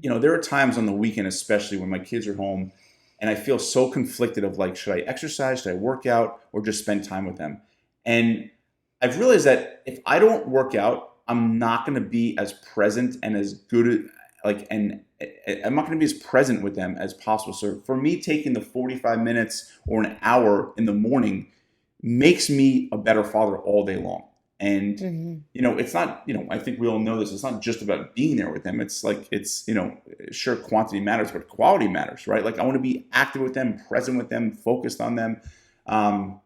there are times on the weekend, especially when my kids are home, and I feel so conflicted of like, should I exercise, should I work out, or just spend time with them? And I've realized that if I don't work out, I'm not going to be as present and as good, like, and I'm not going to be as present with them as possible. So for me, taking the 45 minutes or an hour in the morning makes me a better father all day long. And, it's not, I think we all know this. It's not just about being there with them. It's like, sure, quantity matters, but quality matters, right? Like I want to be active with them, present with them, focused on them. And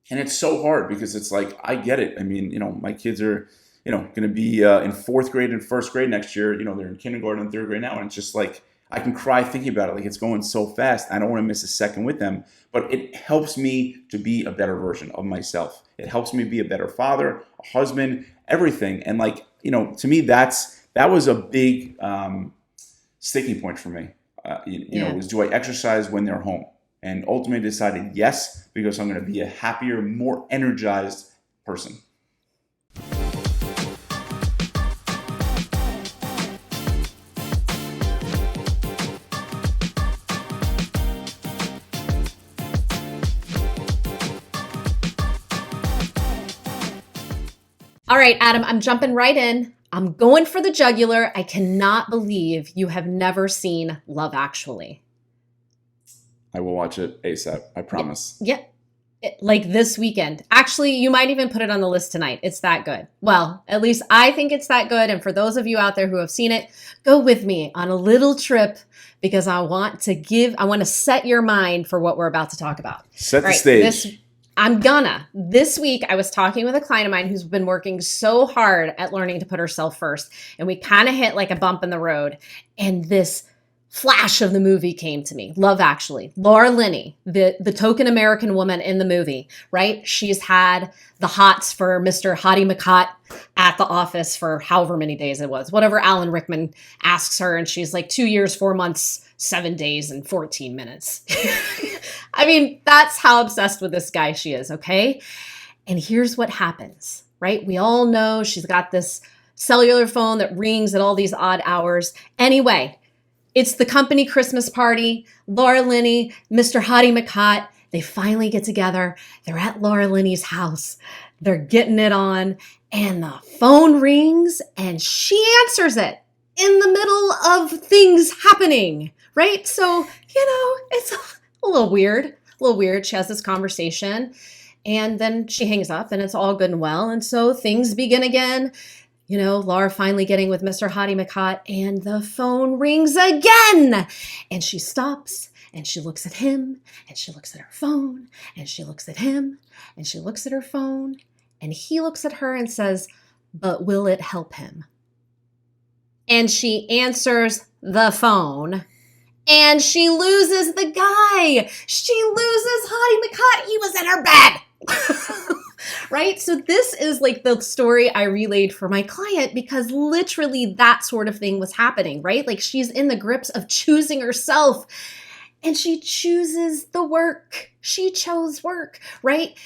it's so hard because it's like, I get it. I mean, my kids are, going to be in fourth grade and first grade next year. They're in kindergarten and third grade now. And it's just like, I can cry thinking about it. Like it's going so fast. I don't want to miss a second with them, but it helps me to be a better version of myself. It helps me be a better father, a husband, everything. And like, to me, that was a big sticking point for me. Was do I exercise when they're home? And ultimately decided yes, because I'm going to be a happier, more energized person. All right, Adam, I'm jumping right in. I'm going for the jugular. I cannot believe you have never seen Love Actually. I will watch it ASAP. I promise. Yeah. Like this weekend. Actually, you might even put it on the list tonight. It's that good. Well, at least I think it's that good. And for those of you out there who have seen it, go with me on a little trip because I want to set your mind for what we're about to talk about. Set the stage. This week, I was talking with a client of mine who's been working so hard at learning to put herself first. And we kind of hit like a bump in the road. And this flash of the movie came to me. Love Actually. Laura Linney, the token American woman in the movie, right? She's had the hots for Mr. Hottie McHot at the office for however many days it was, whatever Alan Rickman asks her. And she's like 2 years, 4 months, 7 days, and 14 minutes. I mean, that's how obsessed with this guy she is, okay? And here's what happens, right? We all know she's got this cellular phone that rings at all these odd hours. Anyway, it's the company Christmas party. Laura Linney, Mr. Hottie McHot, they finally get together. They're at Laura Linney's house. They're getting it on. And the phone rings and she answers it in the middle of things happening, right? So, it's a little weird. She has this conversation and then she hangs up and it's all good and well. And so things begin again. Laura finally getting with Mr. Hottie McHot and the phone rings again. And she stops and she looks at him and she looks at her phone and she looks at him and she looks at her phone and he looks at her and says, "But will it help him?" And she answers the phone and she loses the guy. She loses Hottie McHot. He was in her bed. Right? So this is like the story I relayed for my client because literally that sort of thing was happening, right? Like she's in the grips of choosing herself and she chooses the work. She chose work, right?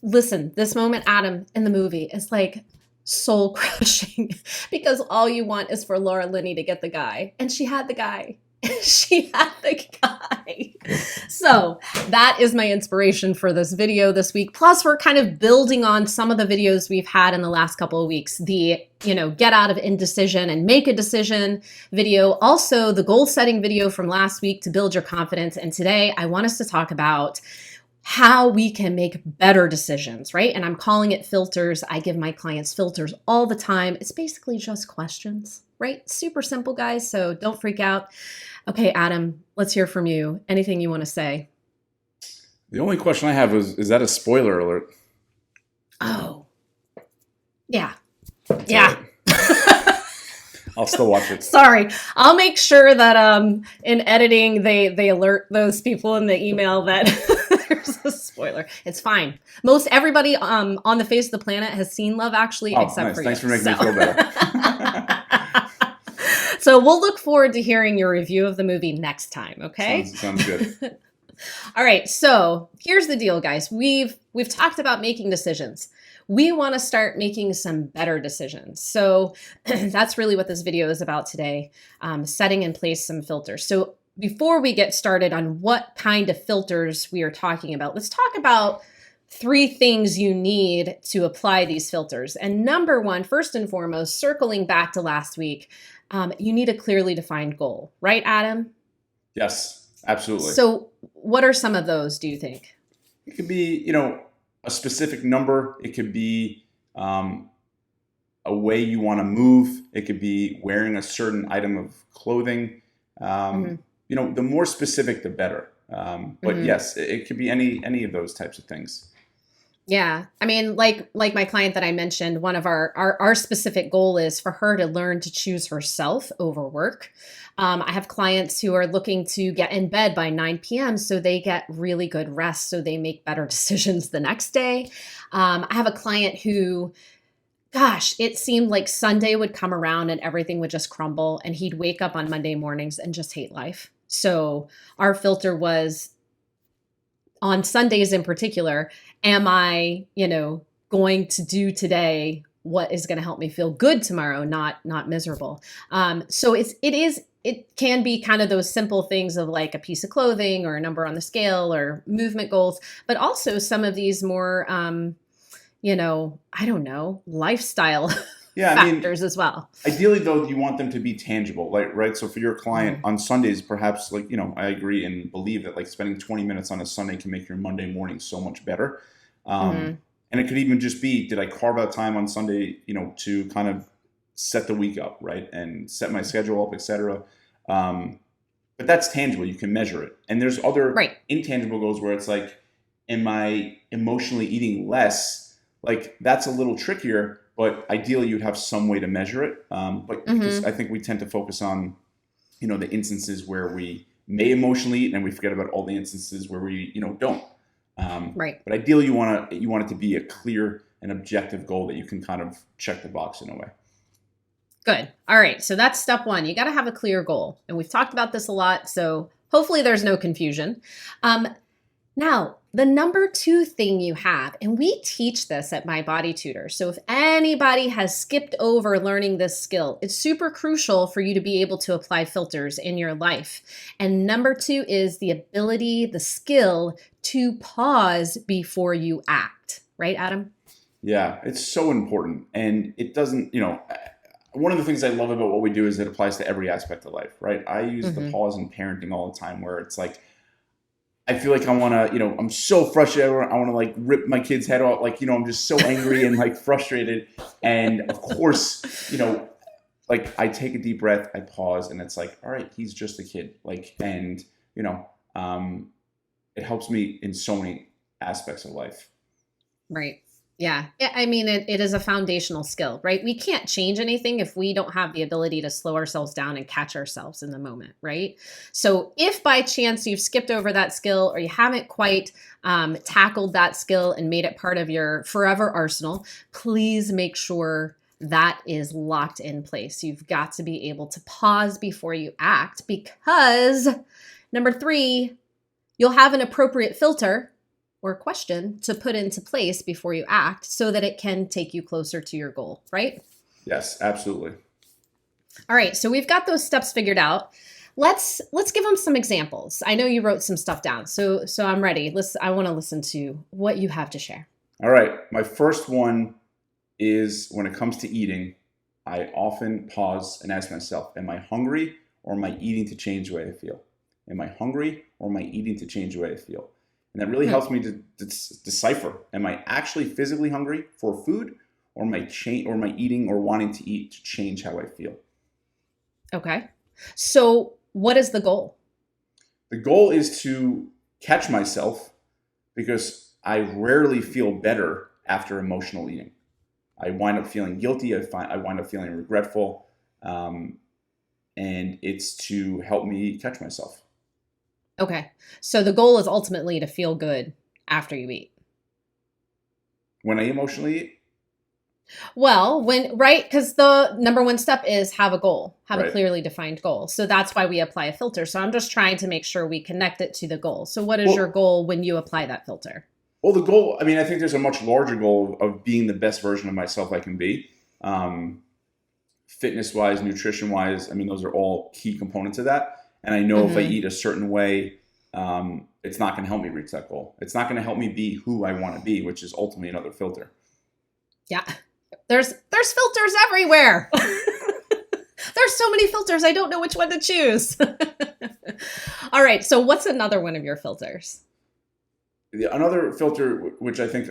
Listen, this moment, Adam, in the movie is like soul crushing because all you want is for Laura Linney to get the guy. And she had the guy. She had the guy. So that is my inspiration for this video this week. Plus, we're kind of building on some of the videos we've had in the last couple of weeks. The, get out of indecision and make a decision video. Also, the goal setting video from last week to build your confidence. And today, I want us to talk about how we can make better decisions, right? And I'm calling it filters. I give my clients filters all the time. It's basically just questions, right? Super simple, guys. So don't freak out. Okay, Adam, let's hear from you. Anything you want to say? The only question I have is that a spoiler alert? Oh, yeah. That's yeah. I'll still watch it. Sorry. I'll make sure that in editing, they alert those people in the email that there's a spoiler. It's fine. Most everybody on the face of the planet has seen Love Actually, except nice. for Thanks you. Thanks for making me feel better. So we'll look forward to hearing your review of the movie next time, okay? Sounds good. All right, so here's the deal, guys. We've talked about making decisions. we want to start making some better decisions. So that's really what this video is about today, setting in place some filters. So before we get started on what kind of filters we are talking about, let's talk about 3 things you need to apply these filters. And number one, first and foremost, circling back to last week, you need a clearly defined goal, right, Adam? Yes, absolutely. So what are some of those, do you think? It could be, a specific number. It could be a way you want to move. It could be wearing a certain item of clothing. Mm-hmm. The more specific, the better. But yes, it could be any of those types of things. Yeah. I mean, like my client that I mentioned, one of our specific goal is for her to learn to choose herself over work. I have clients who are looking to get in bed by 9 p.m. so they get really good rest, so they make better decisions the next day. I have a client who, gosh, it seemed like Sunday would come around and everything would just crumble, and he'd wake up on Monday mornings and just hate life. So our filter was, on Sundays in particular, am I, going to do today what is going to help me feel good tomorrow, not miserable. So it can be kind of those simple things of like a piece of clothing or a number on the scale or movement goals, but also some of these more, I don't know, lifestyle factors as well. Ideally, though, you want them to be tangible, right? So for your client on Sundays, perhaps I agree and believe that spending 20 minutes on a Sunday can make your Monday morning so much better. And it could even just be, did I carve out time on Sunday, to kind of set the week up, right? And set my schedule up, etc. But that's tangible. You can measure it. And there's other intangible goals where it's like, am I emotionally eating less? That's a little trickier, but ideally you'd have some way to measure it. But because I think we tend to focus on, the instances where we may emotionally eat and we forget about all the instances where we, don't. But ideally you want it to be a clear and objective goal that you can kind of check the box in a way. Good. All right. So that's step one. You got to have a clear goal. And we've talked about this a lot, so hopefully there's no confusion. Now, the number 2 thing you have, and we teach this at My Body Tutor. So if anybody has skipped over learning this skill, it's super crucial for you to be able to apply filters in your life. And number 2 is the ability, the skill to pause before you act. Right, Adam? Yeah, it's so important. And it doesn't, one of the things I love about what we do is it applies to every aspect of life, right? I use the pause in parenting all the time where it's like, I feel like I want to, I'm so frustrated. I want to rip my kid's head off. I'm just so angry and frustrated. And of course, I take a deep breath, I pause, and it's like, all right, he's just a kid. It helps me in so many aspects of life. Right. Yeah. I mean, it is a foundational skill, right? We can't change anything if we don't have the ability to slow ourselves down and catch ourselves in the moment, right? So if by chance you've skipped over that skill or you haven't quite tackled that skill and made it part of your forever arsenal, please make sure that is locked in place. You've got to be able to pause before you act, because number 3, you'll have an appropriate filter or question to put into place before you act so that it can take you closer to your goal, right? Yes, absolutely. All right, so we've got those steps figured out. Let's give them some examples. I know you wrote some stuff down, so I'm ready. I want to listen to what you have to share. All right, my first one is when it comes to eating, I often pause and ask myself, am I hungry or am I eating to change the way I feel? Am I hungry or am I eating to change the way I feel? And that really helps me to decipher, am I actually physically hungry for food or am I eating or wanting to eat to change how I feel? Okay. So what is the goal? The goal is to catch myself, because I rarely feel better after emotional eating. I wind up feeling guilty. I wind up feeling regretful. And it's to help me catch myself. Okay. So the goal is ultimately to feel good after you eat. When I emotionally eat? Well, because the number 1 step is have a goal, have a clearly defined goal. So that's why we apply a filter. So I'm just trying to make sure we connect it to the goal. So what is your goal when you apply that filter? Well, the goal, I mean, I think there's a much larger goal of being the best version of myself I can be. Um, Fitness wise, nutrition wise, I mean, those are all key components of that. And I know if I Hmm. eat a certain way, it's not going to help me reach that goal. It's not going to help me be who I want to be, which is ultimately another filter. Yeah. There's filters everywhere. There's so many filters. I don't know which one to choose. All right. So what's another one of your filters? Another filter, which I think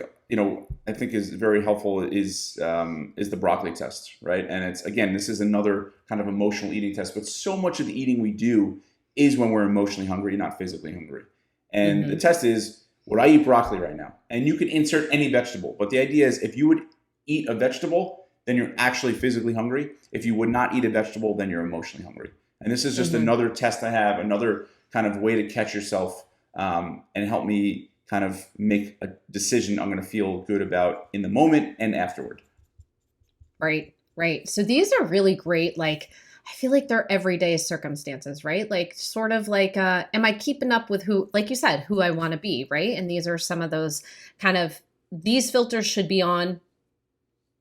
I think is very helpful, is the broccoli test, right? And it's again, this is another kind of emotional eating test, but so much of the eating we do is when we're emotionally hungry, not physically hungry. And the Hmm. test is, would I eat broccoli right now? And you can insert any vegetable, but the idea is, if you would eat a vegetable, then you're actually physically hungry. If you would not eat a vegetable, then you're emotionally hungry. And this is just Hmm. another test I have, another kind of way to catch yourself, and help me kind of make a decision I'm going to feel good about in the moment and afterward. Right. Right. So these are really great. Like, I feel like they're everyday circumstances, right? Like, sort of like, am I keeping up with who, like you said, who I want to be, right? And these are some of those kind of, these filters should be on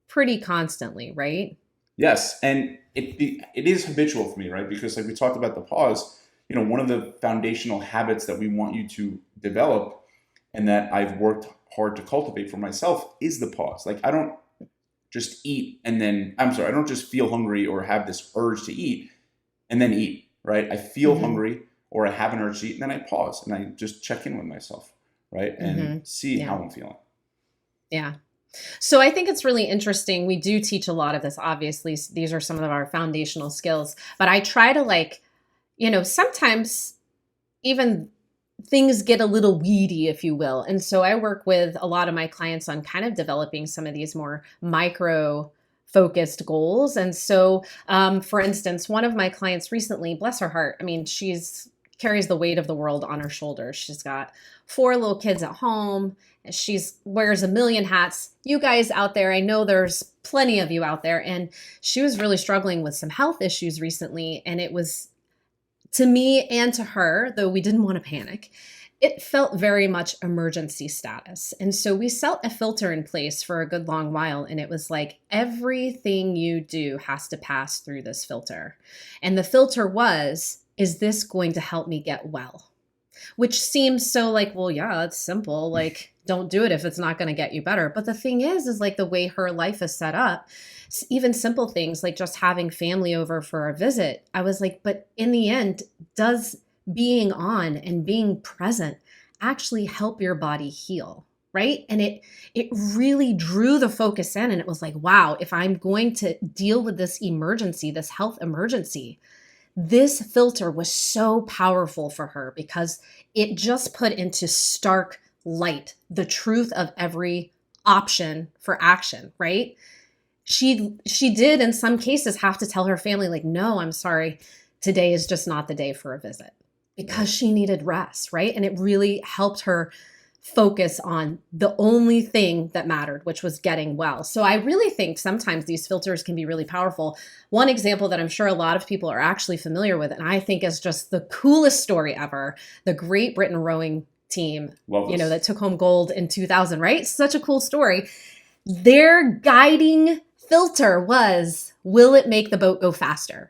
pretty constantly, right? Yes, and it is habitual for me, right? Because like we talked about the pause, one of the foundational habits that we want you to develop and that I've worked hard to cultivate for myself is the pause. Like I don't just eat and then I'm sorry, I don't just feel hungry or have this urge to eat and then eat, right? I feel Hmm. hungry or I have an urge to eat and then I pause and I just check in with myself, right? And Hmm. see Yeah. how I'm feeling. Yeah. So I think it's really interesting. We do teach a lot of this. Obviously, these are some of our foundational skills, but I try to like, sometimes even things get a little weedy, if you will. And so I work with a lot of my clients on kind of developing some of these more micro focused goals. And so, for instance, one of my clients recently, bless her heart, I mean, she's carries the weight of the world on her shoulders. She's got four little kids at home. She's wears a million hats. You guys out there, I know there's plenty of you out there. And she was really struggling with some health issues recently. And it was, to me and to her, though we didn't want to panic, it felt very much emergency status. And so we set a filter in place for a good long while. And it was like, everything you do has to pass through this filter. And the filter was, is this going to help me get well? Which seems so like, well, yeah, it's simple. Like, don't do it if it's not going to get you better. But the thing is like the way her life is set up, even simple things like just having family over for a visit. I was like, but in the end, does being on and being present actually help your body heal? Right. And it really drew the focus in. And it was like, wow, if I'm going to deal with this emergency, this health emergency, this filter was so powerful for her because it just put into stark light the truth of every option for action, right? She did in some cases have to tell her family like, "No, I'm sorry. Today is just not the day for a visit." Because Right. she needed rest, right? And it really helped her focus on the only thing that mattered, which was getting well. So I really think sometimes these filters can be really powerful. One example that I'm sure a lot of people are actually familiar with, and I think is just the coolest story ever, the Great Britain rowing team, Love this. that took home gold in 2000, right? Such a cool story. Their guiding filter was, will it make the boat go faster?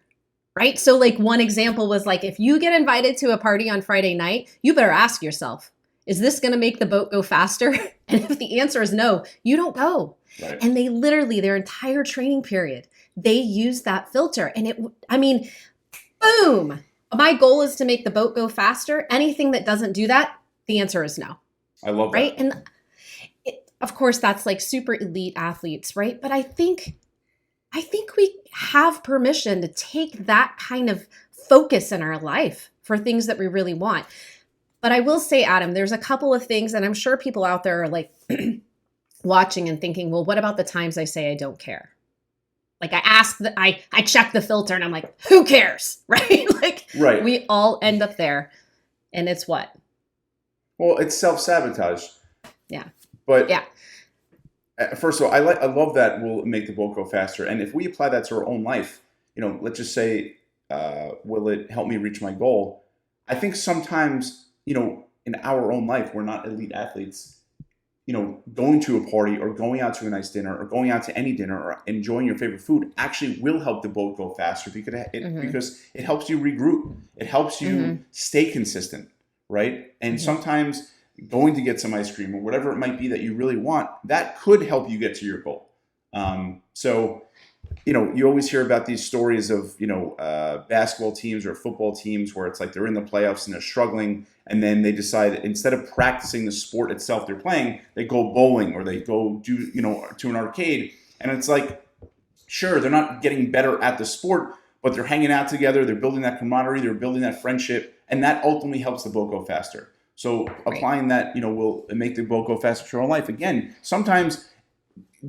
Right? So, like, one example was like, if you get invited to a party on Friday night, you better ask yourself, is this going to make the boat go faster? And if the answer is no, you don't go. Right. And they literally, their entire training period, they used that filter. And I mean, boom. My goal is to make the boat go faster. Anything that doesn't do that, the answer is no. I love Right. that. And of course, that's like super elite athletes, right? But I think we have permission to take that kind of focus in our life for things that we really want. But I will say, Adam, there's a couple of things, and I'm sure people out there are like watching and thinking, well, what about the times I say I don't care? Like I check the filter and I'm like, who cares? Right? Like Right. we all end up there. And it's what? Well, it's self-sabotage. Yeah. But Yeah. first of all, I love that we'll make the boat go faster. And if we apply that to our own life, let's just say, will it help me reach my goal? I think sometimes, in our own life, we're not elite athletes. going to a party or going out to a nice dinner or going out to any dinner or enjoying your favorite food actually will help the boat go faster Hmm. because it helps you regroup. It helps you Hmm. stay consistent, right? And Hmm. sometimes going to get some ice cream or whatever it might be that you really want, that could help you get to your goal. So you always hear about these stories of, basketball teams or football teams where it's like they're in the playoffs and they're struggling. And then they decide instead of practicing the sport itself they're playing, they go bowling or they go to an arcade. And it's like, sure, they're not getting better at the sport, but they're hanging out together. They're building that camaraderie. They're building that friendship. And that ultimately helps the boat go faster. So Right. applying that, will make the boat go faster for your own life. Again, sometimes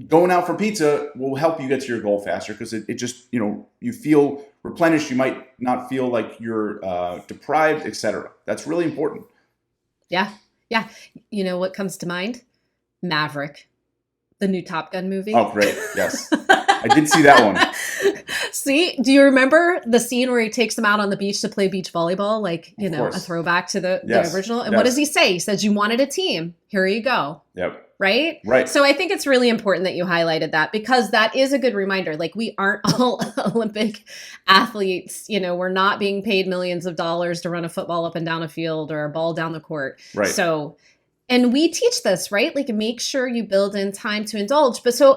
going out for pizza will help you get to your goal faster because it just you feel replenished. You might not feel like you're deprived, etc. That's really important. Yeah. Yeah. You know what comes to mind? Maverick, the new Top Gun movie. Oh, great. Yes, I did see that one. See, do you remember the scene where he takes them out on the beach to play beach volleyball? Like, Of a course. throwback to the Yes. original. And what does Yes. he say? He says, "You wanted a team. Here you go." Yep. Right? Right. So I think it's really important that you highlighted that because that is a good reminder. Like, we aren't all Olympic athletes. We're not being paid millions of dollars to run a football up and down a field or a ball down the court. Right. So, and we teach this, right? Like, make sure you build in time to indulge. But so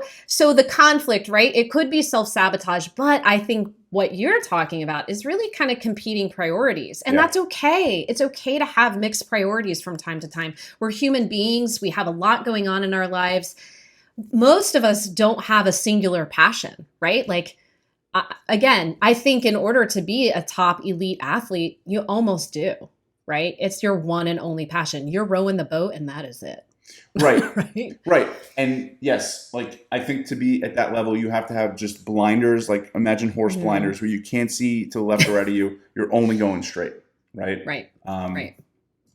the conflict, right? It could be self-sabotage, but I think what you're talking about is really kind of competing priorities. And Yeah. that's okay. It's okay to have mixed priorities from time to time. We're human beings. We have a lot going on in our lives. Most of us don't have a singular passion, right? Like, again, I think in order to be a top elite athlete, you almost do, right? It's your one and only passion. You're rowing the boat and that is it. Right. Right? Right. And yes, like I think to be at that level, you have to have just blinders, like imagine horse Mhm. blinders where you can't see to the left or right of you. You're only going straight. Right. Right. Um, Right.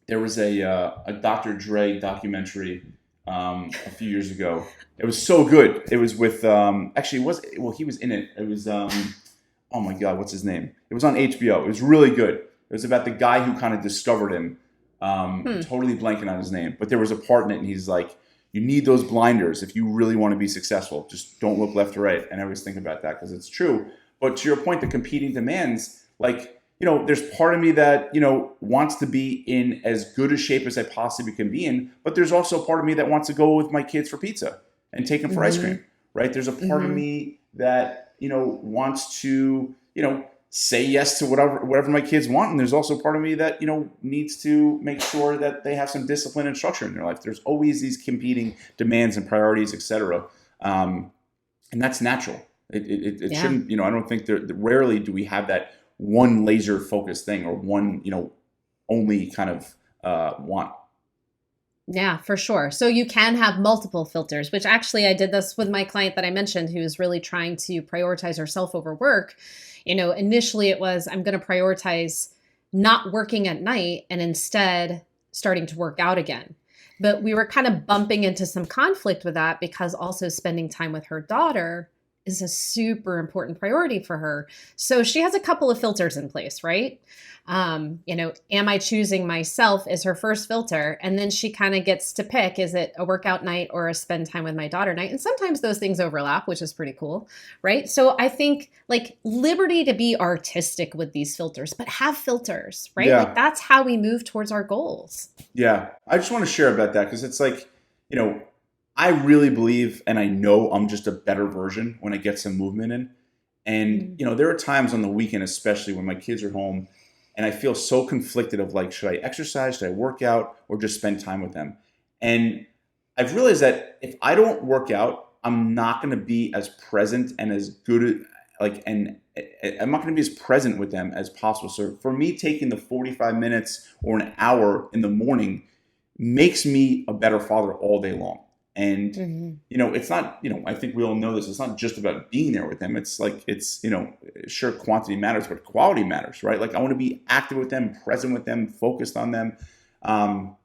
there was a Dr. Dre documentary a few years ago. It was so good. It was with actually it was well he was in it. It was oh my god, what's his name? It was on HBO. It was really good. It was about the guy who kind of discovered him. I'm Hmm. totally blanking on his name, but there was a part in it, and he's like, "You need those blinders if you really want to be successful. Just don't look left or right." And I always think about that because it's true. But to your point, the competing demands, like there's part of me that wants to be in as good a shape as I possibly can be in, but there's also part of me that wants to go with my kids for pizza and take them for ice cream, Mhm. right? There's a part of Mhm. me that wants to say yes to whatever my kids want, and there's also part of me that needs to make sure that they have some discipline and structure in their life. There's always these competing demands and priorities, etc. And that's natural. It Yeah. shouldn't, I don't think rarely do we have that one laser focused thing or one, only kind of want. Yeah, for sure. So you can have multiple filters, which actually I did this with my client that I mentioned who's really trying to prioritize herself over work. Initially it was, I'm going to prioritize not working at night and instead starting to work out again. But we were kind of bumping into some conflict with that because also spending time with her daughter is a super important priority for her. So she has a couple of filters in place, right? Am I choosing myself as her first filter? And then she kind of gets to pick, is it a workout night or a spend time with my daughter night? And sometimes those things overlap, which is pretty cool, right? So I think like liberty to be artistic with these filters, but have filters, right? Like Yeah. that's how we move towards our goals. Yeah. I just want to share about that because it's like, you know, I really believe and I know I'm just a better version when I get some movement in. And, Mm. there are times on the weekend, especially when my kids are home, and I feel so conflicted of like, should I exercise, should I work out, or just spend time with them? And I've realized that if I don't work out, I'm not going to be as present and as good, and I'm not going to be as present with them as possible. So for me, taking the 45 minutes or an hour in the morning makes me a better father all day long. And Mhm. it's not, I think we all know this. It's not just about being there with them. It's like sure, quantity matters, but quality matters, right? Like I want to be active with them, present with them, focused on them. Um,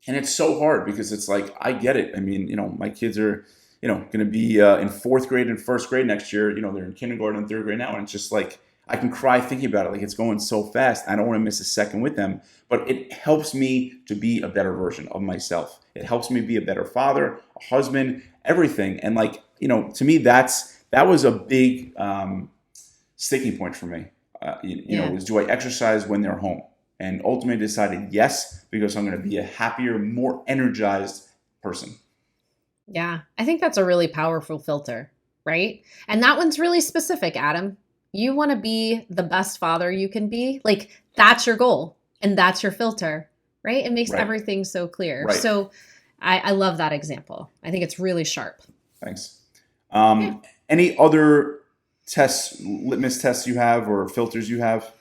and it's so hard because it's like I get it. I mean, my kids are going to be in fourth grade and first grade next year. They're in kindergarten and third grade now, and it's just like I can cry thinking about it. Like it's going so fast. I don't want to miss a second with them, but it helps me to be a better version of myself. It helps me be a better father, a husband, everything. And like, to me, that was a big sticking point for me. Yeah. Was do I exercise when they're home? And ultimately decided yes, because I'm going to be a happier, more energized person. Yeah. I think that's a really powerful filter, right? And that one's really specific, Adam. You want to be the best father you can be. Like, that's your goal and that's your filter, right? It makes Right. everything so clear. Right. So I love that example. I think it's really sharp. Thanks. Yeah. Any other tests, litmus tests you have or filters you have?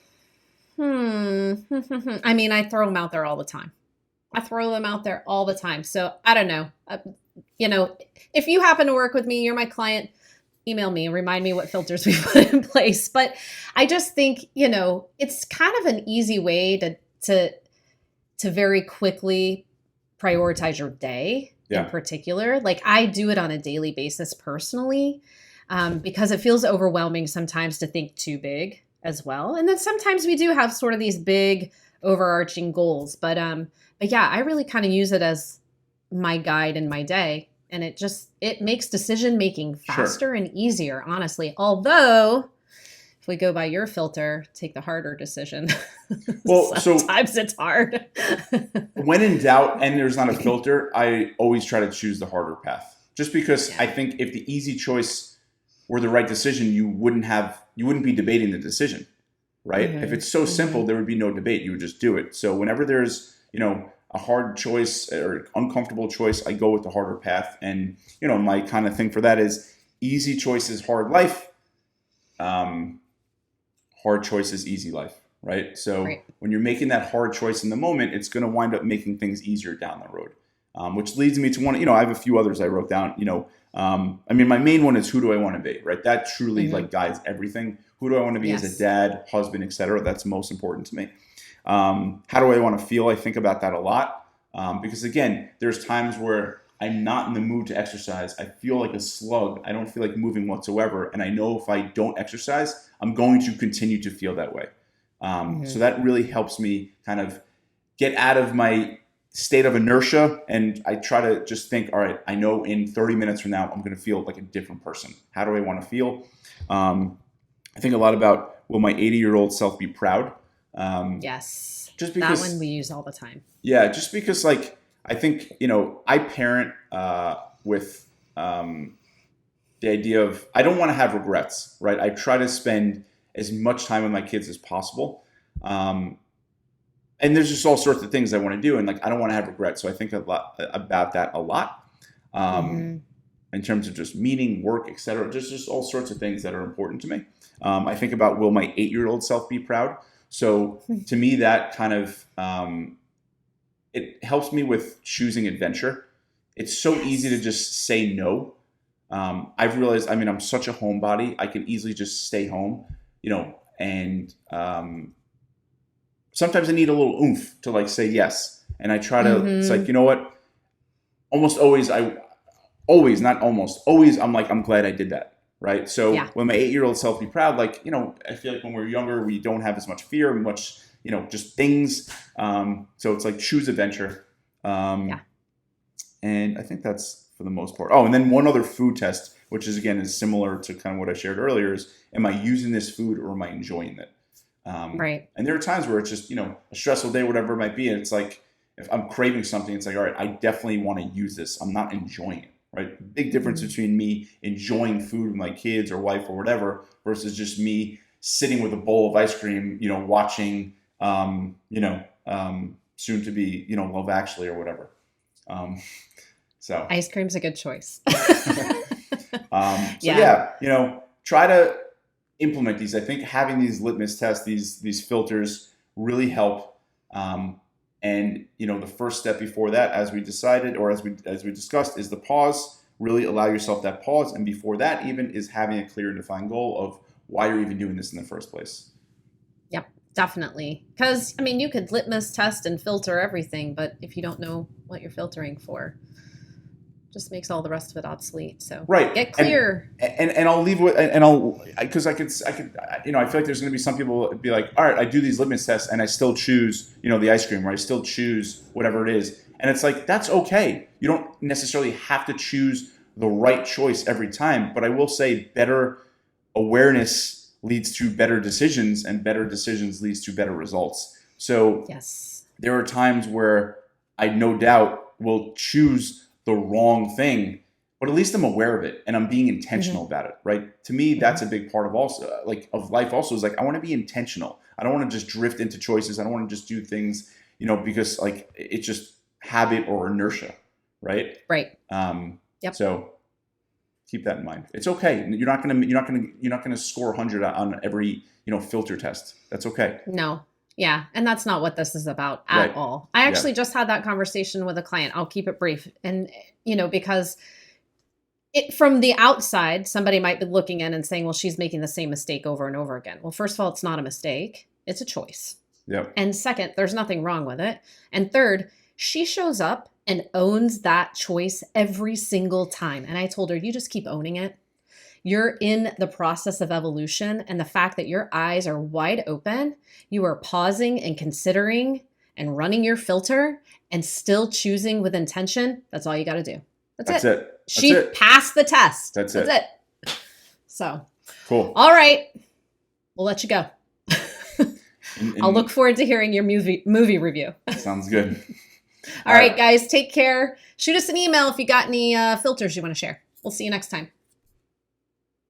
Hmm. I mean, I throw them out there all the time. I throw them out there all the time. So I don't know. You know, if you happen to work with me, you're my client, email me and remind me what filters we put in place. But I just think, it's kind of an easy way to very quickly prioritize your day in Yeah. particular. Like I do it on a daily basis personally, because it feels overwhelming sometimes to think too big as well. And then sometimes we do have sort of these big overarching goals, but yeah, I really kind of use it as my guide in my day. And it makes decision making Sure. faster and easier, honestly. Although if we go by your filter, take the harder decision. Well, so Sometimes it's hard. when in doubt and there's not a filter, I always try to choose the harder path. Just because I Yeah. think if the easy choice were the right decision, you wouldn't be debating the decision, right? If Hmm. it's so simple, Hmm. there would be no debate. You would just do it. So whenever there's, a hard choice or uncomfortable choice, I go with the harder path. And, my kind of thing for that is easy choices, hard life. Um, Hard choice is easy life, right? So Right. when you're making that hard choice in the moment, it's going to wind up making things easier down the road. Which leads me to one. I have a few others I wrote down. I mean, my main one is who do I want to be, right? That truly Hmm. like guides everything. Who do I want to be as a Yes. dad, husband, etc. That's most important to me. How do I want to feel? I think about that a lot, because again, there's times where I'm not in the mood to exercise. I feel like a slug. I don't feel like moving whatsoever, and I know if I don't exercise, I'm going to continue to feel that way. So Hmm. that really helps me kind of get out of my state of inertia, and I try to just think, all right, I know in 30 minutes from now I'm going to feel like a different person. How do I want to feel? Um, I think a lot about, will my 80-year-old self be proud? Um, Yes. just That one because, we use all the time. yeah, just because like I think, I parent with the idea of I don't want to have regrets, right? I try to spend as much time with my kids as possible. Um, and there's just all sorts of things I want to do, and like I don't want to have regrets. So I think a lot about that a lot, um, Hmm. in terms of just meaning, work, etc. Just all sorts of things that are important to me. I think about, will my 8-year-old self be proud? So to me, that kind of it helps me with choosing adventure. It's so easy to Yes. just say no. I've realized, I mean, I'm such a homebody. I can easily just stay home, and sometimes I need a little oomph to like say yes. And I try to, it's like, Hmm. what? Almost always, always, not almost, always, I'm like, I'm glad I did that. Right. So Yeah. when my 8-year-old self be proud, like, I feel like when we're younger, we don't have as much fear, much, just things. So it's like choose adventure. Yeah. Um, and I think that's for the most part. Oh, and then one other food test, which is again is similar to kind of what I shared earlier, is am I using this food or am I enjoying it? Right. And there are times where it's just a stressful day, whatever it might be, and it's like if I'm craving something, it's like, all right, I definitely want to use this. I'm not enjoying it. Right? Big difference Hmm. between me enjoying food with my kids or wife or whatever versus just me sitting with a bowl of ice cream, watching, soon to be, Love Actually or whatever. Um, so Ice cream's a good choice. So Yeah. yeah, try to implement these. I think having these litmus tests, these filters, really help. And the first step before that, as we decided or as we discussed, is the pause. Really allow yourself that pause, and before that, even is having a clear and defined goal of why you're even doing this in the first place. Yep. Definitely. Because, I mean, you could litmus test and filter everything, but if you don't know what you're filtering for, just makes all the rest of it obsolete. So Right. get clear. And I'll leave with, and because I could, you know, I feel like there's going to be some people that be like, all right, I do these litmus tests and I still choose, you know, the ice cream, or I still choose whatever it is. And it's like, that's okay. You don't necessarily have to choose the right choice every time. But I will say better awareness leads to better decisions, and better decisions leads to better results. So Yes. there are times where I no doubt will choose the wrong thing, but at least I'm aware of it and I'm being intentional about it, right? To me, that's a big part of also like of life also, is like, I want to be intentional. I don't want to just drift into choices. I don't want to just do things, you know, because like it's just habit or inertia, right? Right. Yep. So keep that in mind. It's okay. You're not gonna score 100 on every, you know, filter test. That's okay. No. Yeah. And that's not what this is about at Right. all. I Yeah. actually just had that conversation with a client. I'll keep it brief. And, you know, because from the outside, somebody might be looking in and saying, well, she's making the same mistake over and over again. Well, first of all, it's not a mistake. It's a choice. Yep. And second, there's nothing wrong with it. And third, she shows up and owns that choice every single time. And I told her, you just keep owning it. You're in the process of evolution. And the fact that your eyes are wide open, you are pausing and considering and running your filter and still choosing with intention. That's all you got to do. That's it. She passed the test. That's it. So, cool. All right. We'll let you go. I'll look forward to hearing your movie review. Sounds good. All right, guys, take care. Shoot us an email if you got any filters you want to share. We'll see you next time.